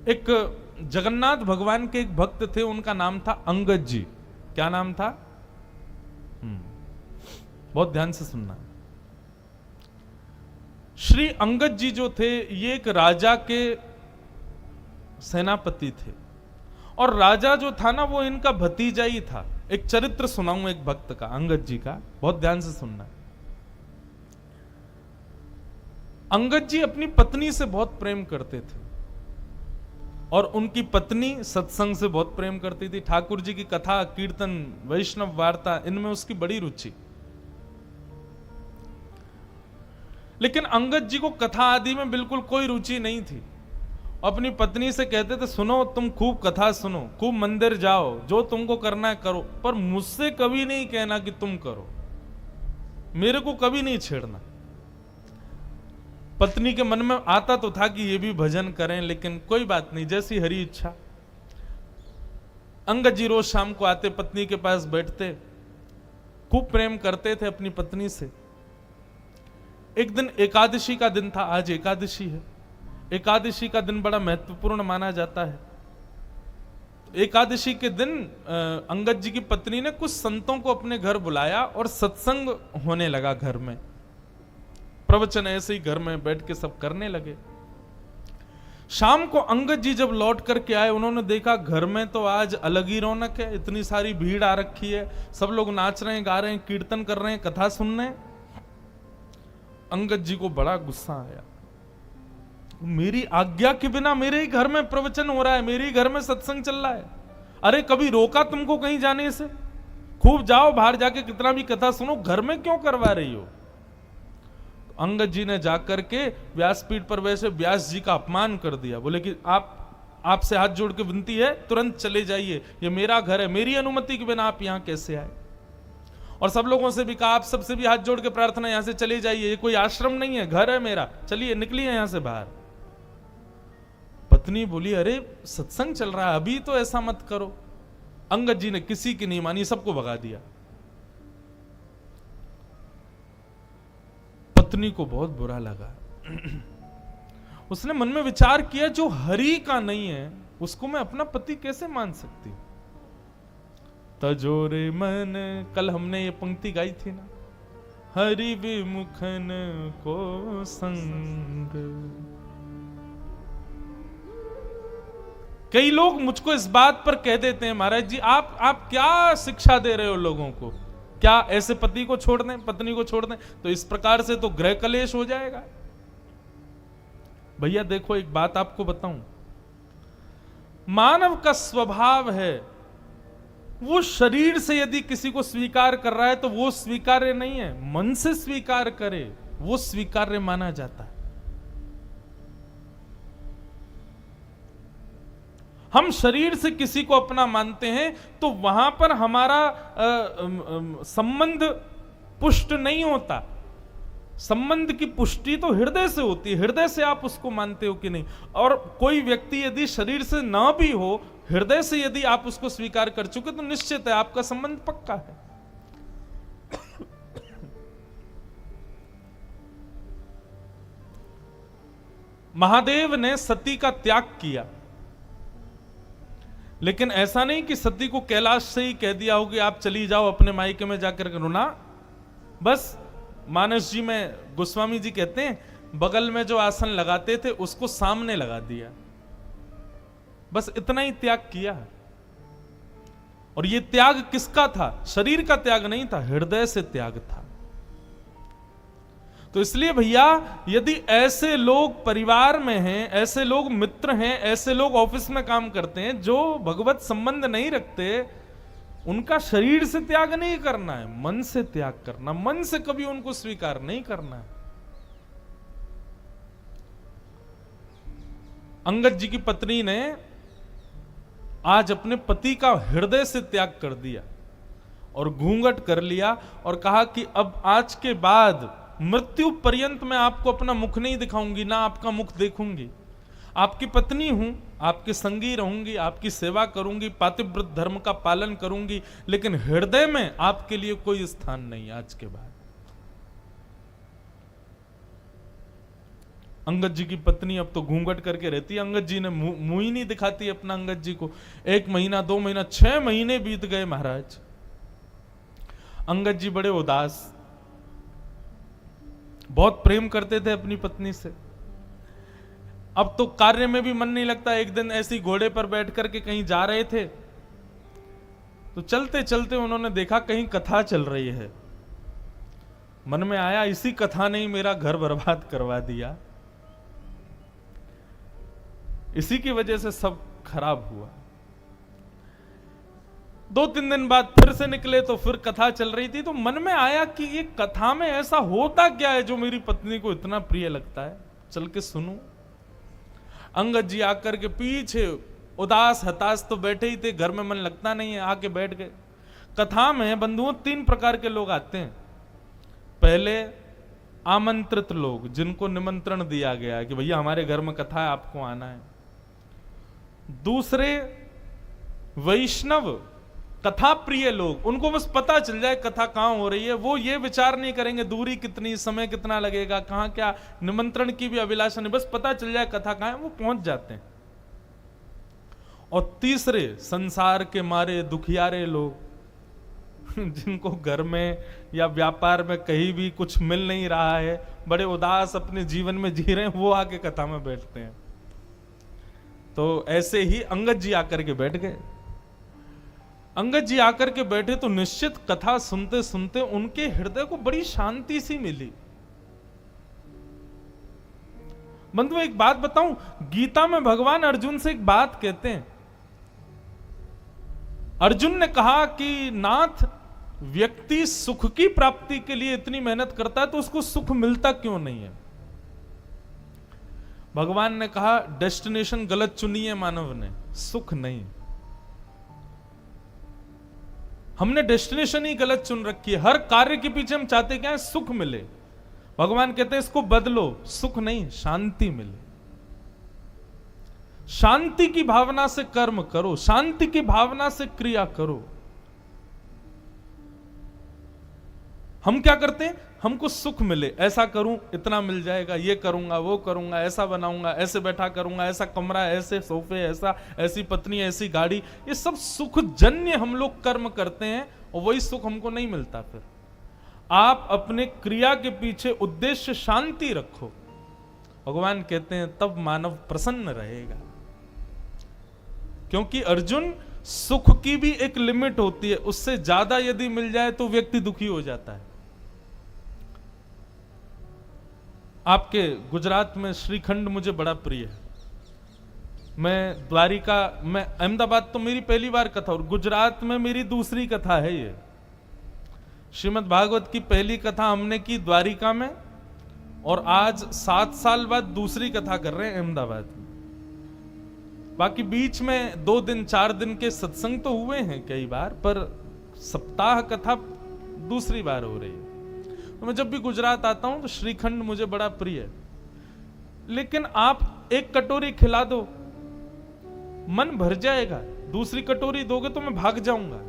एक जगन्नाथ भगवान के एक भक्त थे, उनका नाम था अंगद जी। क्या नाम था? बहुत ध्यान से सुनना। श्री अंगद जी जो थे, ये एक राजा के सेनापति थे, और राजा जो था ना, वो इनका भतीजा ही था। एक चरित्र सुनाऊं एक भक्त का, अंगद जी का, बहुत ध्यान से सुनना। अंगद जी अपनी पत्नी से बहुत प्रेम करते थे, और उनकी पत्नी सत्संग से बहुत प्रेम करती थी। ठाकुर जी की कथा, कीर्तन, वैष्णव वार्ता, इनमें उसकी बड़ी रुचि। लेकिन अंगद जी को कथा आदि में बिल्कुल कोई रुचि नहीं थी। अपनी पत्नी से कहते थे, सुनो, तुम खूब कथा सुनो, खूब मंदिर जाओ, जो तुमको करना है करो, पर मुझसे कभी नहीं कहना कि तुम करो, मेरे को कभी नहीं छेड़ना। पत्नी के मन में आता तो था कि ये भी भजन करें, लेकिन कोई बात नहीं, जैसी हरी इच्छा। अंगद जी रोज शाम को आते, पत्नी के पास बैठते, खूब प्रेम करते थे अपनी पत्नी से। एक दिन एकादशी का दिन था, आज एकादशी है। एकादशी का दिन बड़ा महत्वपूर्ण माना जाता है। एकादशी के दिन अंगद जी की पत्नी ने कुछ संतों को अपने घर बुलाया और सत्संग होने लगा घर में। प्रवचन ऐसे ही घर में बैठ के सब करने लगे। शाम को अंगद जी जब लौट करके आए, उन्होंने देखा घर में तो आज अलग ही रौनक है, इतनी सारी भीड़ आ रखी है, सब लोग नाच रहे हैं, गा रहे हैं, कीर्तन कर रहे हैं, कथा सुन रहे हैं। अंगद जी को बड़ा गुस्सा आया। मेरी आज्ञा के बिना मेरे ही घर में प्रवचन हो रहा है, मेरे ही घर में सत्संग चल रहा है, अरे कभी रोका तुमको कहीं जाने से? खूब जाओ, बाहर जाके कितना भी कथा सुनो, घर में क्यों करवा रही हो? अंगद जी ने जाकर के व्यासपीठ पर वैसे व्यास जी का अपमान कर दिया। बोले कि आपसे हाथ जोड़ के विनती है, तुरंत चले जाइए, ये मेरा घर है, मेरी अनुमति के बिना आप यहां कैसे आए? और सब लोगों से भी कहा, आप सबसे भी हाथ जोड़ के प्रार्थना, यहां से चले जाइए, ये कोई आश्रम नहीं है, घर है मेरा, चलिए निकलिए यहां से बाहर। पत्नी बोली, अरे सत्संग चल रहा है, अभी तो ऐसा मत करो। अंगद जी ने किसी की नहीं मानी, सबको भगा दिया। पत्नी को बहुत बुरा लगा। उसने मन में विचार किया, जो हरि का नहीं है उसको मैं अपना पति कैसे मान सकती? तजोरे मन, कल हमने ये पंक्ति गाई थी ना, हरि विमुखन को संग। कई लोग मुझको इस बात पर कह देते हैं, महाराज जी आप क्या शिक्षा दे रहे हो लोगों को? क्या ऐसे पति को छोड़ दें, पत्नी को छोड़ दें? तो इस प्रकार से तो गृह कलेश हो जाएगा। भैया देखो, एक बात आपको बताऊं, मानव का स्वभाव है, वो शरीर से यदि किसी को स्वीकार कर रहा है तो वो स्वीकार्य नहीं है, मन से स्वीकार करे वो स्वीकार्य माना जाता है। हम शरीर से किसी को अपना मानते हैं तो वहां पर हमारा संबंध पुष्ट नहीं होता। संबंध की पुष्टि तो हृदय से होती है, हृदय से आप उसको मानते हो कि नहीं। और कोई व्यक्ति यदि शरीर से ना भी हो, हृदय से यदि आप उसको स्वीकार कर चुके तो निश्चित है आपका संबंध पक्का है। महादेव ने सती का त्याग किया, लेकिन ऐसा नहीं कि सती को कैलाश से ही कह दिया हो कि आप चली जाओ अपने मायके में जाकर करो ना। बस मानस जी में गोस्वामी जी कहते हैं, बगल में जो आसन लगाते थे उसको सामने लगा दिया, बस इतना ही त्याग किया। और ये त्याग किसका था? शरीर का त्याग नहीं था, हृदय से त्याग था। तो इसलिए भैया, यदि ऐसे लोग परिवार में हैं, ऐसे लोग मित्र हैं, ऐसे लोग ऑफिस में काम करते हैं जो भगवत संबंध नहीं रखते, उनका शरीर से त्याग नहीं करना है, मन से त्याग करना, मन से कभी उनको स्वीकार नहीं करना है। अंगद जी की पत्नी ने आज अपने पति का हृदय से त्याग कर दिया और घूंघट कर लिया और कहा कि अब आज के बाद मृत्यु पर्यंत मैं आपको अपना मुख नहीं दिखाऊंगी, ना आपका मुख देखूंगी। आपकी पत्नी हूं, आपके संगी रहूंगी, आपकी सेवा करूंगी, पातिव्रत धर्म का पालन करूंगी, लेकिन हृदय में आपके लिए कोई स्थान नहीं आज के बाद। अंगद जी की पत्नी अब तो घूंघट करके रहती है, अंगद जी ने मुंह ही नहीं दिखाती अपना अंगद जी को। 1 महीना 2 महीना 6 महीने बीत गए महाराज। अंगद जी बड़े उदास, बहुत प्रेम करते थे अपनी पत्नी से। अब तो कार्य में भी मन नहीं लगता। एक दिन ऐसी घोड़े पर बैठ करके कहीं जा रहे थे, तो चलते चलते उन्होंने देखा कहीं कथा चल रही है। मन में आया इसी कथा ने ही मेरा घर बर्बाद करवा दिया, इसी की वजह से सब खराब हुआ। 2-3 दिन बाद फिर से निकले तो फिर कथा चल रही थी, तो मन में आया कि ये कथा में ऐसा होता क्या है जो मेरी पत्नी को इतना प्रिय लगता है, चल के सुनूं। अंगद जी आकर के पीछे उदास हताश तो बैठे ही थे, घर में मन लगता नहीं है, आके बैठ गए। कथा में बंधुओं 3 प्रकार के लोग आते हैं। पहले आमंत्रित लोग, जिनको निमंत्रण दिया गया है कि भैया हमारे घर में कथा है, आपको आना है। दूसरे वैष्णव कथा प्रिय लोग, उनको बस पता चल जाए कथा कहां हो रही है, वो ये विचार नहीं करेंगे दूरी कितनी, समय कितना लगेगा, कहां क्या, निमंत्रण की भी अभिलाषा नहीं, बस पता चल जाए कथा कहां है, वो पहुंच जाते हैं। और तीसरे संसार के मारे दुखियारे लोग, जिनको घर में या व्यापार में कहीं भी कुछ मिल नहीं रहा है, बड़े उदास अपने जीवन में जी रहे हैं, वो आके कथा में बैठते हैं। तो ऐसे ही अंगद जी आकर के बैठ गए। अंगद जी आकर के बैठे तो निश्चित कथा सुनते सुनते उनके हृदय को बड़ी शांति सी मिली। बंधु एक बात बताऊं, गीता में भगवान अर्जुन से एक बात कहते हैं। अर्जुन ने कहा कि नाथ, व्यक्ति सुख की प्राप्ति के लिए इतनी मेहनत करता है तो उसको सुख मिलता क्यों नहीं है? भगवान ने कहा डेस्टिनेशन गलत चुनी है मानव ने, सुख नहीं। हमने डेस्टिनेशन ही गलत चुन रखी है। हर कार्य के पीछे हम चाहते क्या है? सुख मिले। भगवान कहते हैं इसको बदलो, सुख नहीं शांति मिले। शांति की भावना से कर्म करो, शांति की भावना से क्रिया करो। हम क्या करते हैं? हमको सुख मिले, ऐसा करूं इतना मिल जाएगा, ये करूंगा वो करूंगा, ऐसा बनाऊंगा, ऐसे बैठा करूंगा, ऐसा कमरा, ऐसे सोफे, ऐसी पत्नी, ऐसी गाड़ी, ये सब सुख जन्य हम लोग कर्म करते हैं और वही सुख हमको नहीं मिलता। फिर आप अपने क्रिया के पीछे उद्देश्य शांति रखो, भगवान कहते हैं तब मानव प्रसन्न रहेगा। क्योंकि अर्जुन, सुख की भी एक लिमिट होती है, उससे ज्यादा यदि मिल जाए तो व्यक्ति दुखी हो जाता है। आपके गुजरात में श्रीखंड मुझे बड़ा प्रिय है। मैं द्वारिका, मैं अहमदाबाद तो मेरी पहली बार कथा और गुजरात में मेरी दूसरी कथा है। ये श्रीमद् भागवत की पहली कथा हमने की द्वारिका में और आज 7 साल बाद दूसरी कथा कर रहे हैं अहमदाबाद में। बाकी बीच में 2 दिन 4 दिन के सत्संग तो हुए हैं कई बार, पर सप्ताह कथा दूसरी बार हो रही है। तो मैं जब भी गुजरात आता हूं तो श्रीखंड मुझे बड़ा प्रिय है। लेकिन आप एक कटोरी खिला दो, मन भर जाएगा। दूसरी कटोरी दोगे तो मैं भाग जाऊंगा।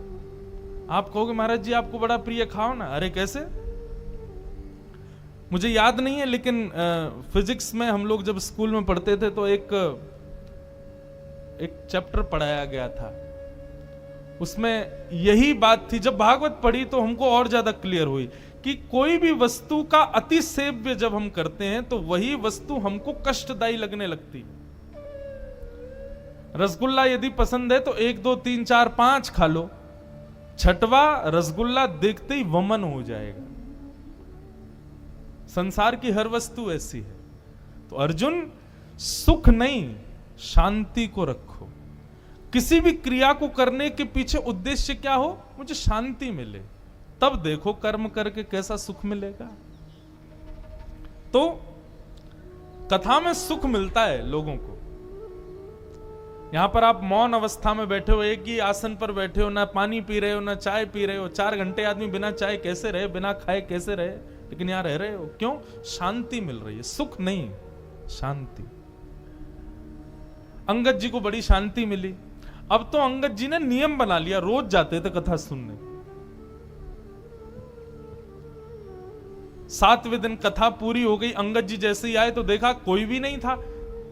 आप कहोगे महाराज जी आपको बड़ा प्रिय, खाओ ना। अरे कैसे? मुझे याद नहीं है, लेकिन फिजिक्स में हम लोग जब स्कूल में पढ़ते थे तो एक चैप्टर पढ़ाया गया था, उसमें यही बात थी। जब भागवत पढ़ी तो हमको और ज्यादा क्लियर हुई कि कोई भी वस्तु का अति सेव्य जब हम करते हैं तो वही वस्तु हमको कष्टदायी लगने लगती। रसगुल्ला यदि पसंद है तो 1 2 3 4 5 खा लो, 6वां रसगुल्ला देखते ही वमन हो जाएगा। संसार की हर वस्तु ऐसी है। तो अर्जुन, सुख नहीं शांति को रखो। किसी भी क्रिया को करने के पीछे उद्देश्य क्या हो? मुझे शांति मिले, तब देखो कर्म करके कैसा सुख मिलेगा। तो कथा में सुख मिलता है लोगों को। यहां पर आप मौन अवस्था में बैठे हो, एक ही आसन पर बैठे हो, ना पानी पी रहे हो ना चाय पी रहे हो। 4 घंटे आदमी बिना चाय कैसे रहे, बिना खाए कैसे रहे, लेकिन यहां रह रहे हो। क्यों? शांति मिल रही है। सुख नहीं, शांति। अंगद जी को बड़ी शांति मिली। अब तो अंगद जी ने नियम बना लिया, रोज जाते थे कथा सुनने। 7वें दिन कथा पूरी हो गई। अंगद जी जैसे ही आए तो देखा कोई भी नहीं था।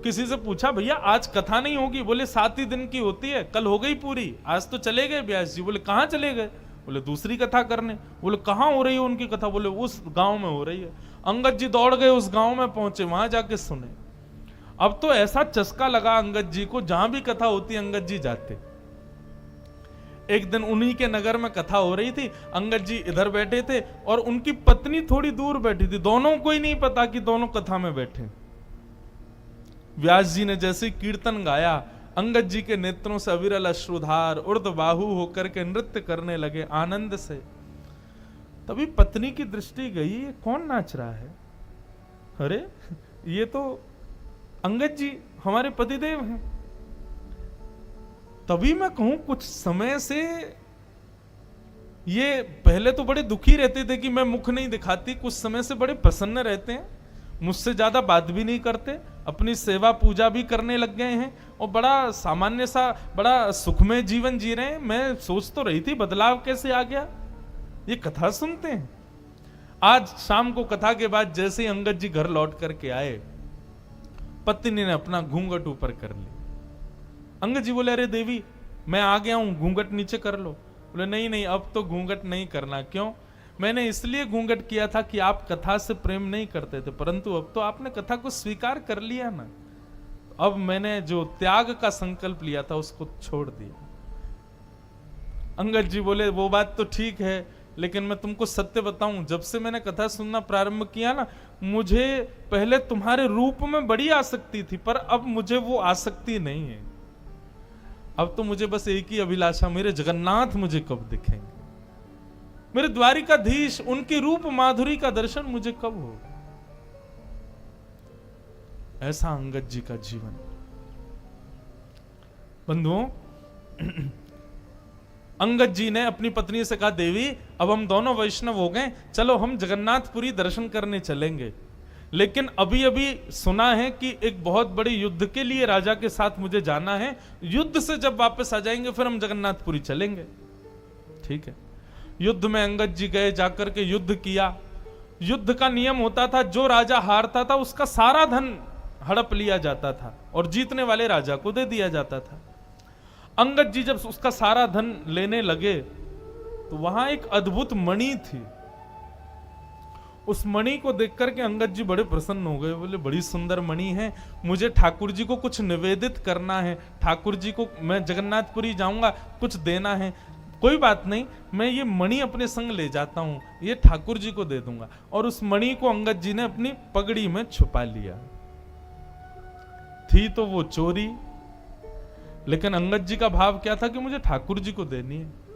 किसी से पूछा, भैया आज कथा नहीं होगी? बोले 7 ही दिन की होती है, कल हो गई पूरी, आज तो चले गए व्यास जी। बोले कहाँ चले गए? बोले दूसरी कथा करने। बोले कहाँ हो रही है उनकी कथा? बोले उस गांव में हो रही है। अंगद जी दौड़ गए, उस गांव में पहुंचे, वहां जाके सुने। अब तो ऐसा चस्का लगा अंगद जी को, जहां भी कथा होती अंगद जी जाते। एक दिन उन्हीं के नगर में कथा हो रही थी, अंगद जी इधर बैठे थे और उनकी पत्नी थोड़ी दूर बैठी थी। दोनों को ही नहीं पता कि दोनों कथा में बैठे। व्यास जी ने जैसे कीर्तन गाया, अंगद जी के नेत्रों से अविरल अश्रुधार ऊर्ध्वबाहु होकर के नृत्य करने लगे आनंद से। तभी पत्नी की दृष्टि गई, ये कौन नाच रहा है? अरे ये तो अंगद जी हमारे पतिदेव हैं। तभी मैं कहूं कुछ समय से ये पहले तो बड़े दुखी रहते थे कि मैं मुख नहीं दिखाती, कुछ समय से बड़े प्रसन्न रहते हैं, मुझसे ज्यादा बात भी नहीं करते, अपनी सेवा पूजा भी करने लग गए हैं और बड़ा सामान्य सा बड़ा सुखमय जीवन जी रहे हैं। मैं सोच तो रही थी बदलाव कैसे आ गया, ये कथा सुनते हैं। आज शाम को कथा के बाद जैसे ही अंगद जी घर लौट करके आए, पत्नी ने अपना घूंघट ऊपर कर लिया। अंगद जी बोले, अरे देवी मैं आ गया हूं, घूंघट नीचे कर लो। बोले नहीं नहीं, अब तो घूंघट नहीं करना। क्यों? मैंने इसलिए घूंघट किया था कि आप कथा से प्रेम नहीं करते थे, परंतु अब तो आपने कथा को स्वीकार कर लिया ना, अब मैंने जो त्याग का संकल्प लिया था उसको छोड़ दिया। अंगद जी बोले, वो बात तो ठीक है, लेकिन मैं तुमको सत्य बताऊं, जब से मैंने कथा सुनना प्रारंभ किया ना, मुझे पहले तुम्हारे रूप में बड़ी आसक्ति थी, पर अब मुझे वो आसक्ति नहीं है। अब तो मुझे बस एक ही अभिलाषा, मेरे जगन्नाथ मुझे कब दिखेंगे, मेरे द्वारिकाधीश, उनके रूप माधुरी का दर्शन मुझे कब होगा। ऐसा अंगद जी का जीवन। बंधुओं, अंगद जी ने अपनी पत्नी से कहा, देवी अब हम दोनों वैष्णव हो गए, चलो हम जगन्नाथपुरी दर्शन करने चलेंगे। लेकिन अभी अभी सुना है कि एक बहुत बड़े युद्ध के लिए राजा के साथ मुझे जाना है, युद्ध से जब वापस आ जाएंगे फिर हम जगन्नाथपुरी चलेंगे। ठीक है। युद्ध में अंगद जी गए, जाकर के युद्ध किया। युद्ध का नियम होता था, जो राजा हारता था उसका सारा धन हड़प लिया जाता था और जीतने वाले राजा को दे दिया जाता था। अंगद जी जब उसका सारा धन लेने लगे तो वहां एक अद्भुत मणि थी। उस मणि को देख करके अंगद जी बड़े प्रसन्न हो गए। बोले, बड़ी सुंदर मणि है, मुझे ठाकुर जी को कुछ निवेदित करना है, ठाकुर जी को मैं जगन्नाथपुरी जाऊंगा, कुछ देना है। कोई बात नहीं, मैं ये मणि अपने संग ले जाता हूं, ये ठाकुर जी को दे दूंगा। और उस मणि को अंगद जी ने अपनी पगड़ी में छुपा लिया। थी तो वो चोरी, लेकिन अंगद जी का भाव क्या था कि मुझे ठाकुर जी को देनी है।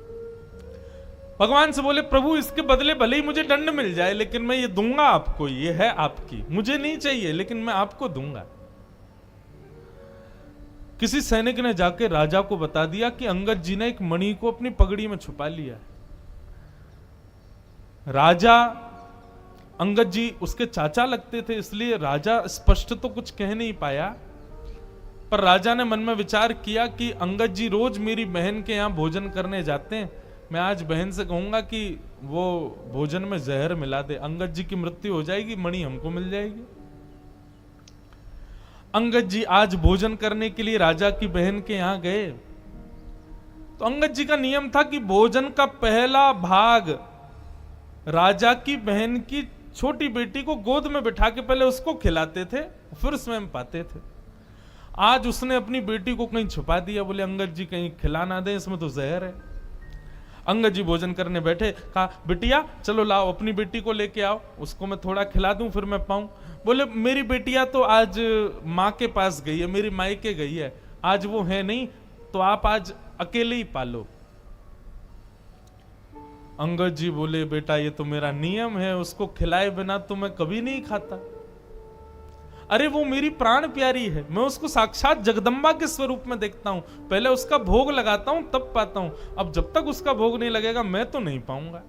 भगवान से बोले, प्रभु इसके बदले भले ही मुझे दंड मिल जाए, लेकिन मैं ये दूंगा आपको, ये है आपकी, मुझे नहीं चाहिए लेकिन मैं आपको दूंगा। किसी सैनिक ने जाके राजा को बता दिया कि अंगद जी ने एक मणि को अपनी पगड़ी में छुपा लिया है। राजा, अंगद जी उसके चाचा लगते थे, इसलिए राजा स्पष्ट तो कुछ कह नहीं पाया, पर राजा ने मन में विचार किया कि अंगद जी रोज मेरी बहन के यहां भोजन करने जाते हैं, मैं आज बहन से कहूंगा कि वो भोजन में जहर मिला दे, अंगद जी की मृत्यु हो जाएगी, मणि हमको मिल जाएगी। अंगद जी आज भोजन करने के लिए राजा की बहन के यहां गए तो अंगद जी का नियम था कि भोजन का पहला भाग राजा की बहन की छोटी बेटी को गोद में बिठा के पहले उसको खिलाते थे, फिर स्वयं पाते थे। आज उसने अपनी बेटी को कहीं छुपा दिया, बोले अंगद जी कहीं खिला ना दे, इसमें तो जहर है। अंगद जी भोजन करने बैठे, कहा बिटिया चलो लाओ अपनी बेटी को लेके आओ, उसको मैं थोड़ा खिला दूं फिर मैं पाऊं। बोले मेरी बेटिया तो आज माँ के पास गई है, मेरी मायके गई है, आज वो है नहीं, तो आप आज अकेले ही पालो। अंगद जी बोले, बेटा ये तो मेरा नियम है, उसको खिलाए बिना तो मैं कभी नहीं खाता। अरे वो मेरी प्राण प्यारी है, मैं उसको साक्षात जगदम्बा के स्वरूप में देखता हूं, पहले उसका भोग लगाता हूं तब पाता हूं, अब जब तक उसका भोग नहीं लगेगा मैं तो नहीं पाऊंगा।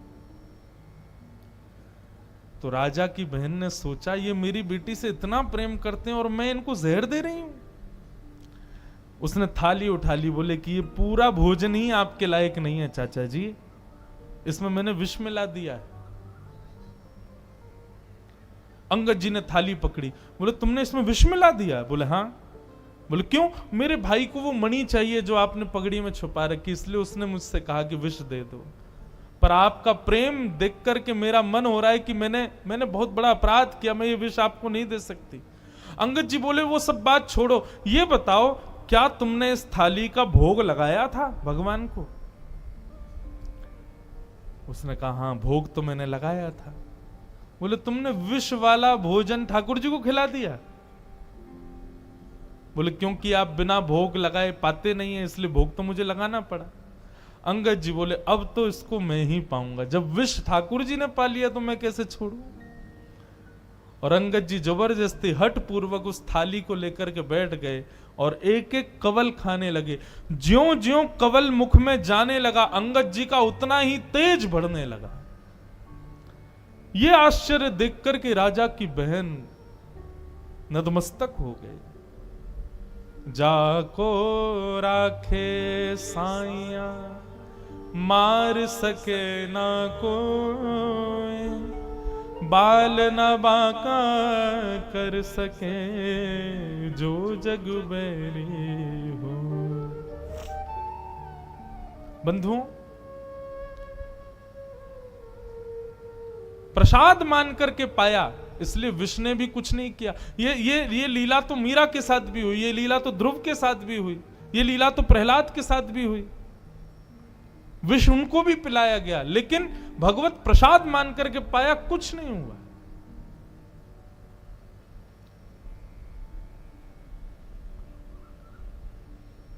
तो राजा की बहन ने सोचा, ये मेरी बेटी से इतना प्रेम करते हैं और मैं इनको जहर दे रही हूं। उसने थाली उठा ली, बोले कि ये पूरा भोजन ही आपके लायक नहीं है चाचा जी, इसमें मैंने विष मिला दिया है। अंगद जी ने थाली पकड़ी, बोले तुमने इसमें विष मिला दिया? बोले हाँ। बोले क्यों? मेरे भाई को वो मणि चाहिए जो आपने पगड़ी में छुपा रखी, इसलिए उसने मुझसे कहा कि विष दे दो। पर आपका प्रेम देख करके मेरा मन हो रहा है कि मैंने बहुत बड़ा अपराध किया, मैं ये विष आपको नहीं दे सकती। अंगद जी बोले वो सब बात छोड़ो, ये बताओ क्या तुमने इस थाली का भोग लगाया था भगवान को? उसने कहा हाँ, भोग तो मैंने लगाया था। बोले तुमने विष वाला भोजन ठाकुर जी को खिला दिया? बोले क्योंकि आप बिना भोग लगाए पाते नहीं है, इसलिए भोग तो मुझे लगाना पड़ा। अंगद जी बोले अब तो इसको मैं ही पाऊंगा, जब विष ठाकुर जी ने पा लिया तो मैं कैसे छोड़ूं। और अंगद जी जबरदस्ती हठ पूर्वक उस थाली को लेकर के बैठ गए और एक एक कवल खाने लगे। ज्यों ज्यों कवल मुख में जाने लगा, अंगद जी का उतना ही तेज बढ़ने लगा। ये आश्चर्य देखकर के राजा की बहन नतमस्तक हो गई। जाको राखे साइया मार सके ना कोई, बाल न बाका कर सके जो जग बैरी हो। बंधुओं, प्रसाद मान करके पाया, इसलिए विष ने भी कुछ नहीं किया। ये लीला तो मीरा के साथ भी हुई, ये लीला तो ध्रुव के साथ भी हुई, ये लीला तो प्रहलाद के साथ भी हुई। विष उनको भी पिलाया गया, लेकिन भगवत प्रसाद मान करके पाया, कुछ नहीं हुआ।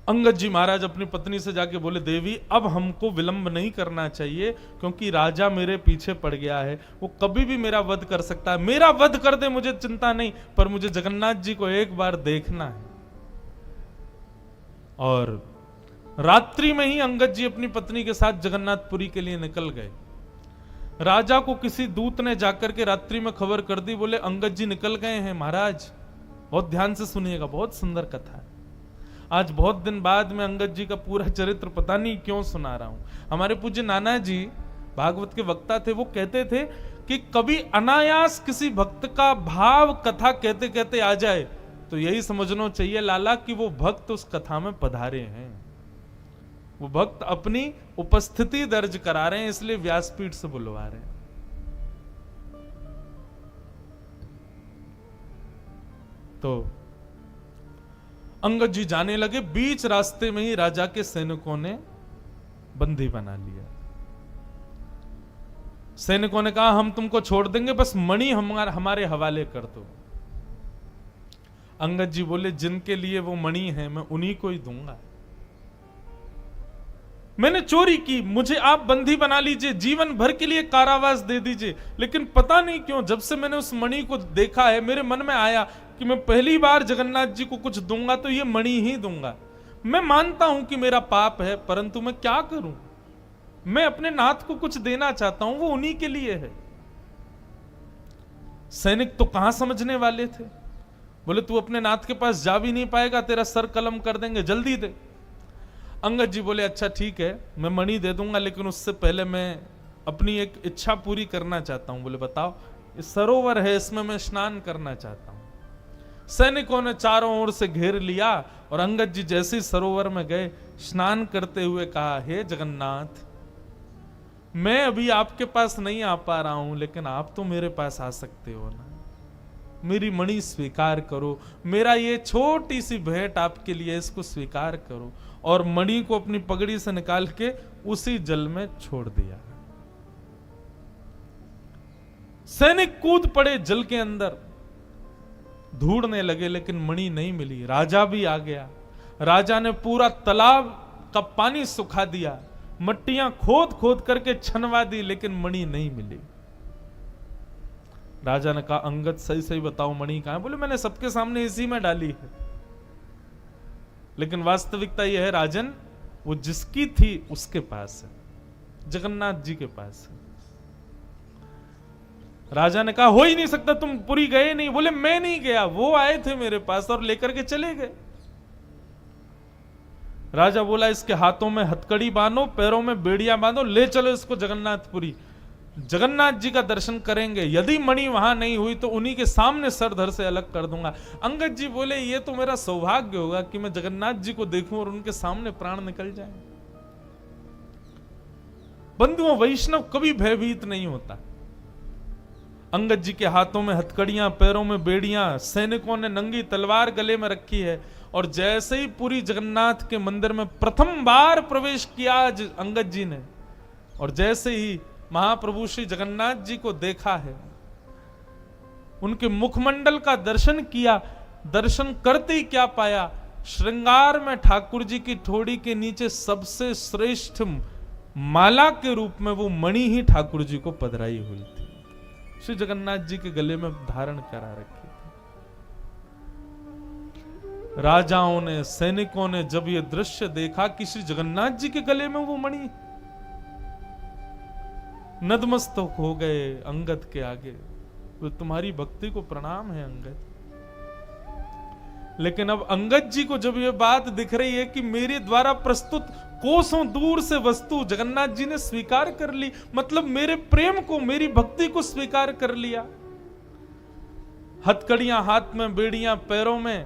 अंगद जी महाराज अपनी पत्नी से जाके बोले देवी अब हमको विलंब नहीं करना चाहिए, क्योंकि राजा मेरे पीछे पड़ गया है, वो कभी भी मेरा वध कर सकता है। मेरा वध कर दे मुझे चिंता नहीं, पर मुझे जगन्नाथ जी को एक बार देखना है। और रात्रि में ही अंगद जी अपनी पत्नी के साथ जगन्नाथपुरी के लिए निकल गए। राजा को किसी दूत ने जाकर के रात्रि में खबर कर दी, बोले अंगद जी निकल गए हैं महाराज। बहुत ध्यान से सुनिएगा, बहुत सुंदर कथा है। आज बहुत दिन बाद में अंगद जी का पूरा चरित्र पता नहीं क्यों सुना रहा हूं। हमारे पूज्य नाना जी भागवत के वक्ता थे, वो कहते थे कि कभी अनायास किसी भक्त का भाव कथा कहते कहते आ जाए तो यही समझना चाहिए लाला कि वो भक्त उस कथा में पधारे हैं, वो भक्त अपनी उपस्थिति दर्ज करा रहे हैं, इसलिए व्यासपीठ से बुलवा रहे हैं। तो अंगद जी जाने लगे, बीच रास्ते में ही राजा के सैनिकों ने बंदी बना लिया। सैनिकों ने कहा हम तुमको छोड़ देंगे, बस मणि हमारे हवाले कर दो। अंगद जी बोले जिनके लिए वो मणि है मैं उन्हीं को ही दूंगा। मैंने चोरी की, मुझे आप बंदी बना लीजिए, जीवन भर के लिए कारावास दे दीजिए, लेकिन पता नहीं क्यों जब से मैंने उस मणि को देखा है मेरे मन में आया कि मैं पहली बार जगन्नाथ जी को कुछ दूंगा तो ये मणि ही दूंगा। मैं मानता हूं कि मेरा पाप है, परंतु मैं क्या करूं, मैं अपने नाथ को कुछ देना चाहता हूं, वो उन्हीं के लिए है। सैनिक तो कहां समझने वाले थे, बोले तू अपने नाथ के पास जा भी नहीं पाएगा, तेरा सर कलम कर देंगे, जल्दी दे। अंगद जी बोले अच्छा ठीक है मैं मणि दे दूंगा, लेकिन उससे पहले मैं अपनी एक इच्छा पूरी करना चाहता हूं। बोले बताओ। ये सरोवर है, इसमें मैं स्नान करना चाहता हूं। सैनिकों ने चारों ओर से घेर लिया और अंगद जी जैसे ही सरोवर में गए, स्नान करते हुए कहा हे जगन्नाथ, मैं अभी आपके पास नहीं आ पा रहा हूं, लेकिन आप तो मेरे पास आ सकते हो ना, मेरी मणि स्वीकार करो, मेरा ये छोटी सी भेंट आपके लिए, इसको स्वीकार करो। और मणि को अपनी पगड़ी से निकाल के उसी जल में छोड़ दिया। सैनिक कूद पड़े जल के अंदर, ढूंढने लगे, लेकिन मणि नहीं मिली। राजा भी आ गया, राजा ने पूरा तालाब का पानी सुखा दिया, मट्टियां खोद खोद करके छनवा दी, लेकिन मणि नहीं मिली। राजा ने कहा अंगद सही सही बताओ मणि कहां है? बोले मैंने सबके सामने इसी में डाली है, लेकिन वास्तविकता यह है राजन, वो जिसकी थी उसके पास है, जगन्नाथ जी के पास है। राजा ने कहा हो ही नहीं सकता, तुम पुरी गए नहीं। बोले मैं नहीं गया, वो आए थे मेरे पास और लेकर के चले गए। राजा बोला इसके हाथों में हथकड़ी बांधो, पैरों में बेड़ियां बांधो, ले चलो इसको जगन्नाथपुरी। जगन्नाथ जी का दर्शन करेंगे, यदि मणि वहां नहीं हुई तो उन्हीं के सामने सर धड़ से अलग कर दूंगा। अंगद जी बोले ये तो मेरा सौभाग्य होगा कि मैं जगन्नाथ जी को देखूं और उनके सामने प्राण निकल जाए। बंधुओं, वैष्णव कभी भयभीत नहीं होता। अंगद जी के हाथों में हथकड़ियां, पैरों में बेड़ियां, सैनिकों ने नंगी तलवार गले में रखी है, और जैसे ही पूरी जगन्नाथ के मंदिर में प्रथम बार प्रवेश किया अंगद जी ने, और जैसे ही महाप्रभु श्री जगन्नाथ जी को देखा है, उनके मुखमंडल का दर्शन किया, दर्शन करते ही क्या पाया, श्रृंगार में ठाकुर जी की ठोड़ी के नीचे सबसे श्रेष्ठ माला के रूप में वो मणि ही ठाकुर जी को पधराई हुई थी, श्री जगन्नाथ जी के गले में धारण करा रखी थी। राजाओं ने, सैनिकों ने जब ये दृश्य देखा कि श्री जगन्नाथ जी के गले में वो मणि, नतमस्तक हो गए अंगद के आगे। तो तुम्हारी भक्ति को प्रणाम है अंगद। लेकिन अब अंगद जी को जब ये बात दिख रही है कि मेरे द्वारा प्रस्तुत कोसों दूर से वस्तु जगन्नाथ जी ने स्वीकार कर ली, मतलब मेरे प्रेम को, मेरी भक्ति को स्वीकार कर लिया, हथकड़ियां हाथ में, बेड़ियां पैरों में,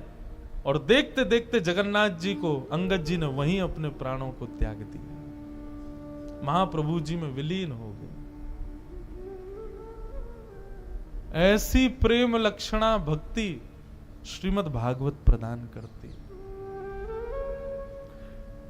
और देखते देखते जगन्नाथ जी को अंगद जी ने वहीं अपने प्राणों को त्याग दिया, महाप्रभु जी में विलीन हो गए। ऐसी प्रेम लक्षणा भक्ति श्रीमद् भागवत प्रदान करती।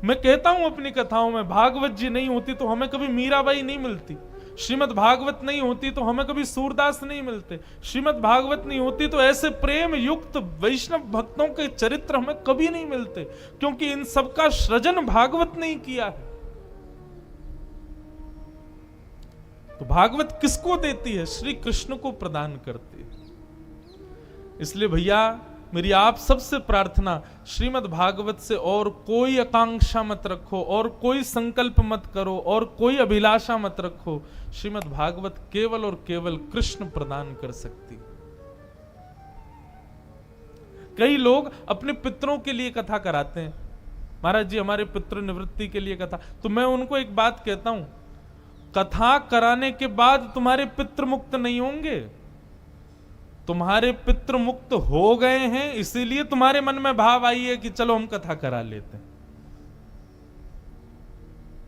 मैं कहता हूं अपनी कथाओं में, भागवत जी नहीं होती तो हमें कभी मीराबाई नहीं मिलती, श्रीमद् भागवत नहीं होती तो हमें कभी सूरदास नहीं मिलते, श्रीमद् भागवत नहीं होती तो ऐसे प्रेम युक्त वैष्णव भक्तों के चरित्र हमें कभी नहीं मिलते, क्योंकि इन सबका सृजन भागवत नहीं किया है। तो भागवत किसको देती है? श्री कृष्ण को प्रदान करती है। इसलिए भैया मेरी आप सबसे प्रार्थना, श्रीमद् भागवत से और कोई आकांक्षा मत रखो, और कोई संकल्प मत करो, और कोई अभिलाषा मत रखो। श्रीमद् भागवत केवल और केवल कृष्ण प्रदान कर सकती। कई लोग अपने पितरों के लिए कथा कराते हैं, महाराज जी हमारे पितृ निवृत्ति के लिए कथा, तो मैं उनको एक बात कहता हूं, कथा कराने के बाद तुम्हारे पितृ मुक्त नहीं होंगे, तुम्हारे पितृ मुक्त हो गए हैं, इसीलिए तुम्हारे मन में भाव आई है कि चलो हम कथा करा लेते हैं।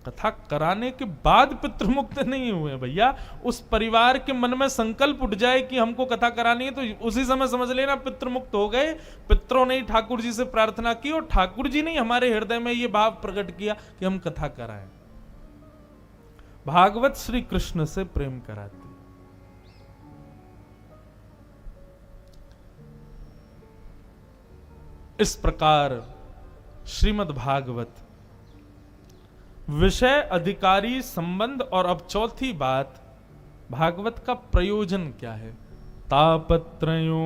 कथा कराने के बाद पितृ मुक्त नहीं हुए भैया। उस परिवार के मन में संकल्प उठ जाए कि हमको कथा करानी है, तो उसी समय समझ लेना पितृ मुक्त हो गए। पितरों ने ठाकुर जी से प्रार्थना की और ठाकुर जी ने हमारे हृदय में यह भाव प्रकट किया कि हम कथा कराएं। भागवत श्री कृष्ण से प्रेम कराती। इस प्रकार श्रीमद् भागवत विषय, अधिकारी, संबंध, और अब चौथी बात, भागवत का प्रयोजन क्या है? तापत्रयोन्मूलनम।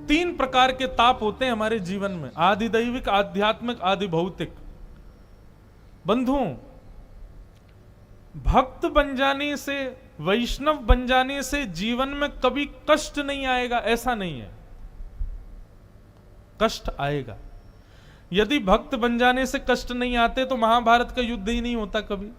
तीन प्रकार के ताप होते हैं हमारे जीवन में, आदि दैविक, आध्यात्मिक, आदि भौतिक। बंधुओं, भक्त बन जाने से, वैष्णव बन जाने से जीवन में कभी कष्ट नहीं आएगा, ऐसा नहीं है। कष्ट आएगा। यदि भक्त बन जाने से कष्ट नहीं आते तो महाभारत का युद्ध ही नहीं होता कभी।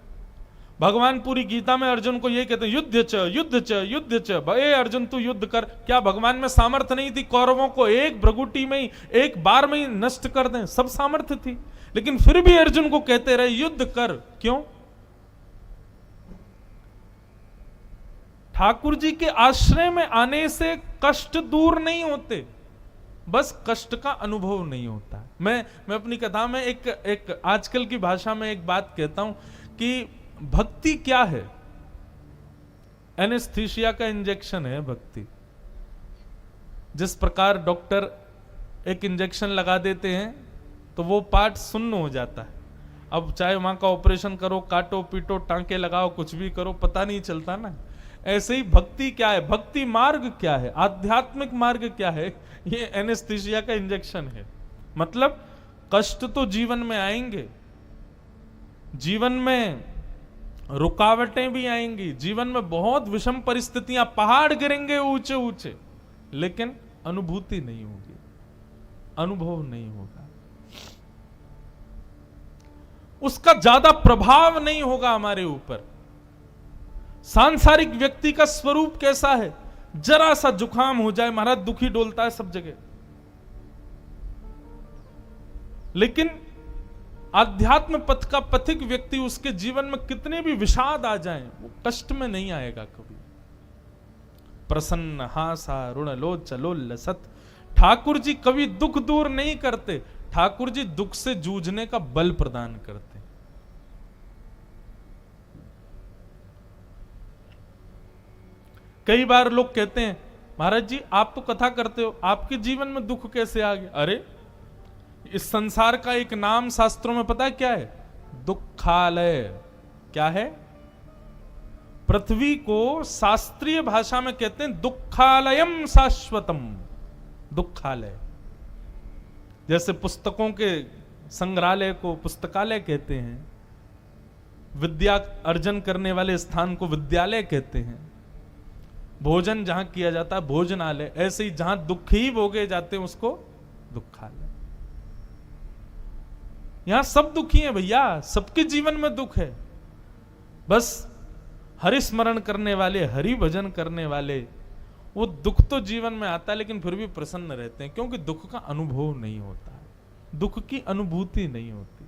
भगवान पूरी गीता में अर्जुन को यह कहते हैं, युद्ध च युद्ध च युद्ध च, ए अर्जुन तू युद्ध कर। क्या भगवान में सामर्थ्य नहीं थी कौरवों को एक भ्रगुटी में ही, एक बार में ही नष्ट कर दें? सब सामर्थ्य थी, लेकिन फिर भी अर्जुन को कहते रहे युद्ध कर। क्यों? ठाकुर जी के आश्रय में आने से कष्ट दूर नहीं होते, बस कष्ट का अनुभव नहीं होता। मैं अपनी कथा में एक आजकल की भाषा में एक बात कहता हूं कि भक्ति क्या है? एनेस्थीसिया का इंजेक्शन है भक्ति। जिस प्रकार डॉक्टर एक इंजेक्शन लगा देते हैं तो वो पार्ट सुन्न हो जाता है। अब चाहे वहां का ऑपरेशन करो, काटो पीटो, टांके लगाओ, कुछ भी करो, पता नहीं चलता ना। ऐसे ही भक्ति क्या है, भक्ति मार्ग क्या है, आध्यात्मिक मार्ग क्या है? ये एनेस्थीसिया का इंजेक्शन है। मतलब कष्ट तो जीवन में आएंगे, जीवन में रुकावटें भी आएंगी, जीवन में बहुत विषम परिस्थितियां, पहाड़ गिरेंगे ऊंचे ऊंचे, लेकिन अनुभूति नहीं होगी, अनुभव नहीं होगा। उसका ज्यादा प्रभाव नहीं होगा हमारे ऊपर। सांसारिक व्यक्ति का स्वरूप कैसा है, जरा सा जुकाम हो जाए महाराज दुखी डोलता है सब जगह। लेकिन आध्यात्म पथ का पथिक व्यक्ति, उसके जीवन में कितने भी विषाद आ जाएं, वो कष्ट में नहीं आएगा कभी। प्रसन्न हासा ऋण लोचलोल्लसत। ठाकुर जी कभी दुख दूर नहीं करते, ठाकुर जी दुख से जूझने का बल प्रदान करते। कई बार लोग कहते हैं महाराज जी आप तो कथा करते हो, आपके जीवन में दुख कैसे आ गया? अरे इस संसार का एक नाम शास्त्रों में पता है क्या है? दुखालय। क्या है? पृथ्वी को शास्त्रीय भाषा में कहते हैं दुखालयम शाश्वतम। दुखालय, जैसे पुस्तकों के संग्रहालय को पुस्तकालय कहते हैं, विद्या अर्जन करने वाले स्थान को विद्यालय कहते हैं, भोजन जहां किया जाता है भोजनालय, ऐसे ही जहां दुख ही भोगे जाते हैं उसको दुखालय। यहां सब दुखी हैं भैया, सबके जीवन में दुख है। बस हरि स्मरण करने वाले, हरि भजन करने वाले, वो दुख तो जीवन में आता है लेकिन फिर भी प्रसन्न रहते हैं, क्योंकि दुख का अनुभव नहीं होता है, दुख की अनुभूति नहीं होती।